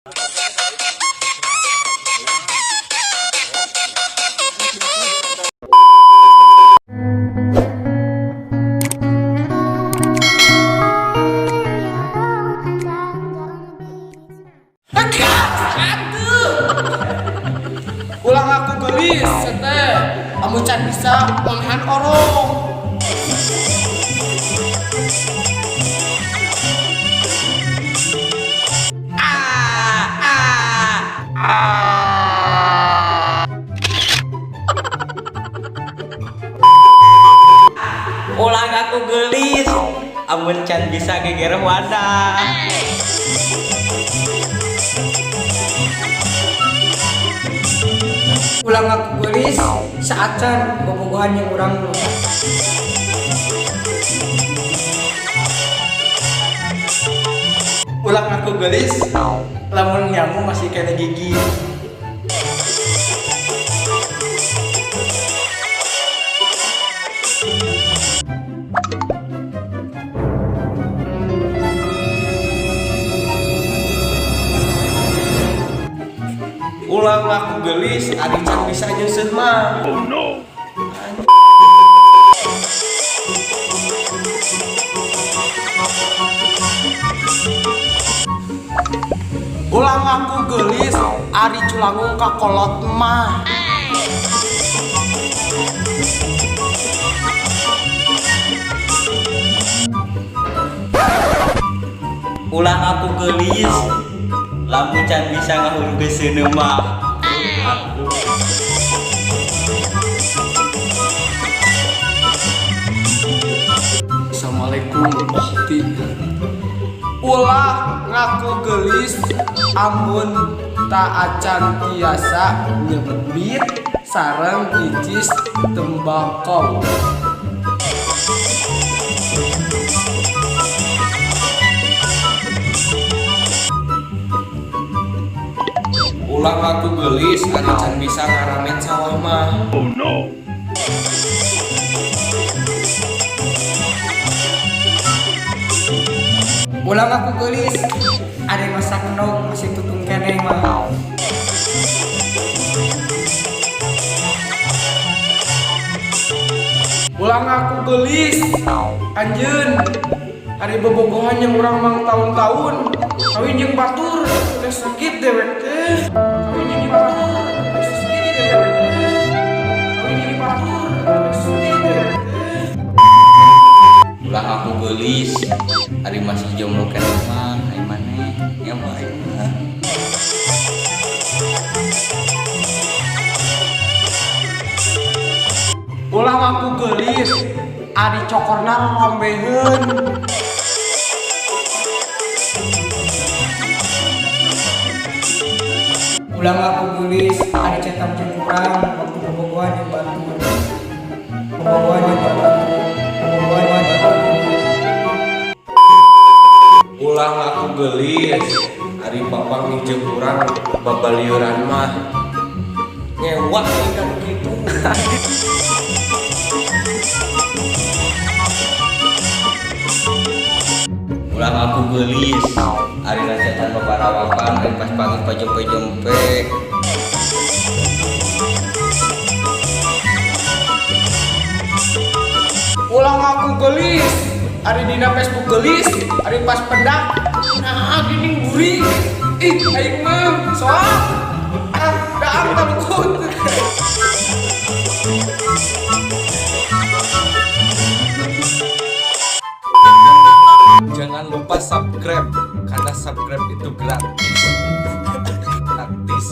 Ulang aku gelis, sete. Kamu can bisa menghan orong. Ulang aku gelis, amun can bisa geger wadah. Ulang aku gelis, saat can bobogohan yang urang lu. Ulang aku gelis, lamun nyamuk masih kena gigi. Ulang aku gelis, adi can bisa nyusun mah. Oh no. Ulang aku gelis, ari culangung ka kolot mah. Ulang aku gelis, lamun can bisa ngahurgeusseun mah. Assalamualaikum warahmatullahi. Ulah ngaku gelis, amun tak acan tiasa nyebit sareng icis tembakau. Ulang aku gelis, adi can bisa ngaramen sawah mah. Oh no. Ulang aku gelis, ada masak endog masih tutung kene mah. Ulang aku gelis, anjeun hari bobogohan yang urang mang tahun-tahun kawin jeung batur teh sakit dewek teh. Kawin jeung batur teh sakit dewek teh. Kawin jeung batur teh sakit dewek teh. Ulang aku gelis, ari masih jomblo kan mah, ai maneh ya mah. Ulang aku gelis, adi cokorna rombeheun. Ulang aku gelis, adi cetak jeung urang waktu bobogohan yang batur. Bobogohan yang batur. Bobogohan yang batur. Ulang aku gelis, ari papang jeung urang babaliuran mah. Ngewak kan gitu. Ulang aku gelis, ari racetan babarawakan ari pas pangis pajempe-jempe. Ulang aku gelis, ari dina Facebook gelis, ari pas pendak. Nah, gini gurih. Ih, aing mah soal. Daang talukut. Jangan lupa subscribe, karena subscribe itu gratis. Gratis.